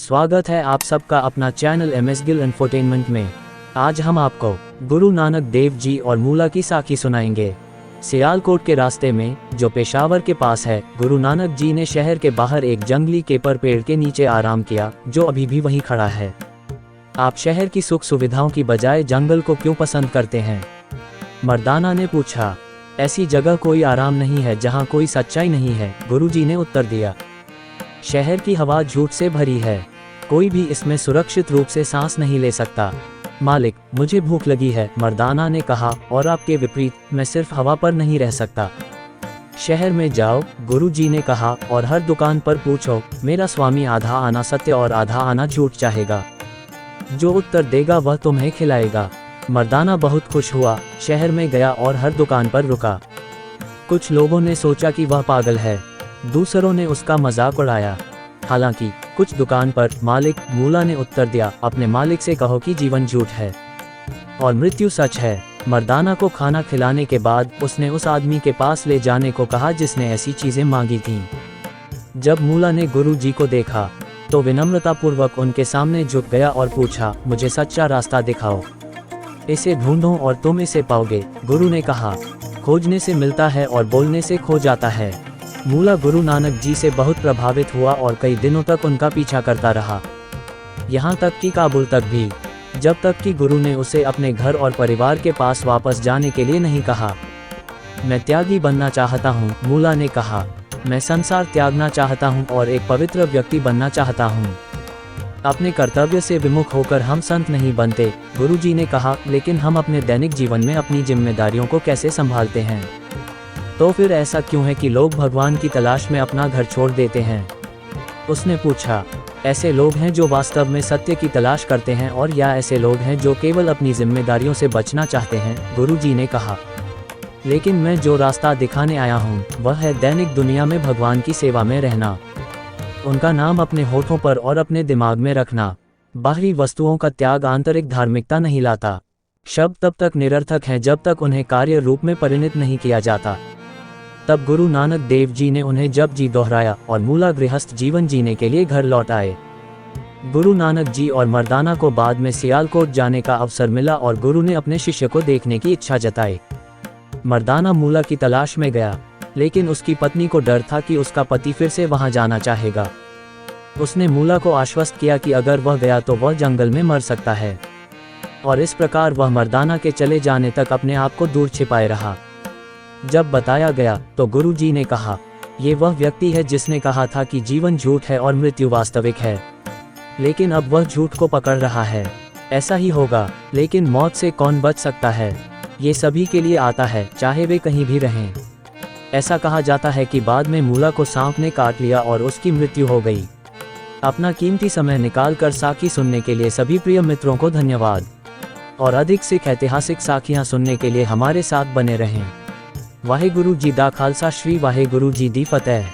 स्वागत है आप सबका अपना चैनल MS गिल इंफोटेनमेंट में। आज हम आपको गुरु नानक देव जी और मूला की साखी सुनाएंगे। सियालकोट के रास्ते में, जो पेशावर के पास है, गुरु नानक जी ने शहर के बाहर एक जंगली केपर पेड़ के नीचे आराम किया, जो अभी भी वहीं खड़ा है। आप शहर की सुख सुविधाओं की बजाय जंगल को क्यों पसंद करते हैं? मर्दाना ने पूछा। ऐसी जगह कोई आराम नहीं है जहाँ कोई सच्चाई नहीं है, गुरुजी ने उत्तर दिया। शहर की हवा झूठ से भरी है, कोई भी इसमें सुरक्षित रूप से सांस नहीं ले सकता। मालिक, मुझे भूख लगी है, मर्दाना ने कहा, और आपके विपरीत मैं सिर्फ हवा पर नहीं रह सकता। शहर में जाओ, गुरुजी ने कहा, और हर दुकान पर पूछो, मेरा स्वामी आधा आना सत्य और आधा आना झूठ चाहेगा। जो उत्तर देगा वह तुम्हें खिलाएगा। मर्दाना बहुत खुश हुआ, शहर में गया और हर दुकान पर रुका। कुछ लोगों ने सोचा कि वह पागल है, दूसरों ने उसका मजाक उड़ाया। हालांकि कुछ दुकान पर मालिक, मूला ने उत्तर दिया, अपने मालिक से कहो कि जीवन झूठ है और मृत्यु सच है। मर्दाना को खाना खिलाने के बाद उसने उस आदमी के पास ले जाने को कहा जिसने ऐसी चीजें मांगी थीं। जब मूला ने गुरुजी को देखा तो विनम्रतापूर्वक उनके सामने झुक गया और पूछा, मुझे सच्चा रास्ता दिखाओ, इसे ढूंढो और तुम इसे पाओगे। गुरु ने कहा, खोजने से मिलता है और बोलने से खो जाता है। मूला गुरु नानक जी से बहुत प्रभावित हुआ और कई दिनों तक उनका पीछा करता रहा, यहाँ तक कि काबुल तक भी, जब तक कि गुरु ने उसे अपने घर और परिवार के पास वापस जाने के लिए नहीं कहा। मैं त्यागी बनना चाहता हूँ, मूला ने कहा। मैं संसार त्यागना चाहता हूँ और एक पवित्र व्यक्ति बनना चाहता हूँ। अपने कर्तव्य से विमुख होकर हम संत नहीं बनते, गुरुजी ने कहा, लेकिन हम अपने दैनिक जीवन में अपनी जिम्मेदारियों को कैसे संभालते हैं? तो फिर ऐसा क्यों है कि लोग भगवान की तलाश में अपना घर छोड़ देते हैं? उसने पूछा। ऐसे लोग हैं जो वास्तव में सत्य की तलाश करते हैं, और या ऐसे लोग हैं जो केवल अपनी जिम्मेदारियों से बचना चाहते हैं, गुरुजी ने कहा। लेकिन मैं जो रास्ता दिखाने आया हूँ वह है दैनिक दुनिया में भगवान की सेवा में रहना, उनका नाम अपने होठों पर और अपने दिमाग में रखना। बाहरी वस्तुओं का त्याग आंतरिक धार्मिकता नहीं लाता। शब्द तब तक निरर्थक हैं जब तक उन्हें कार्य रूप में परिणत नहीं किया जाता। तब गुरु नानक देव जी ने उन्हें जप जी दोहराया और मूला गृहस्थ जीवन जीने के लिए घर लौट आए। गुरु नानक जी और मर्दाना को बाद में सियालकोट जाने का अवसर मिला और गुरु ने अपने शिष्य को देखने की इच्छा जताई। मर्दाना मूला की तलाश में गया, लेकिन उसकी पत्नी को डर था कि उसका पति फिर से वहां जाना चाहेगा। उसने मूला को आश्वस्त किया कि अगर वह गया तो वह जंगल में मर सकता है, और इस प्रकार वह मर्दाना के चले जाने तक अपने आप को दूर छिपाए रहा। जब बताया गया तो गुरुजी ने कहा, ये वह व्यक्ति है जिसने कहा था कि जीवन झूठ है और मृत्यु वास्तविक है, लेकिन अब वह झूठ को पकड़ रहा है। ऐसा ही होगा, लेकिन मौत से कौन बच सकता है? ये सभी के लिए आता है, चाहे वे कहीं भी रहें। ऐसा कहा जाता है कि बाद में मूला को सांप ने काट लिया और उसकी मृत्यु हो गई। अपना कीमती समय निकालकर साखी सुनने के लिए सभी प्रिय मित्रों को धन्यवाद, और अधिक सिख ऐतिहासिक साखियां सुनने के लिए हमारे साथ बने रहें। वाहेगुरु जी दा खालसा, श्री वाहेगुरु जी दी फतेह।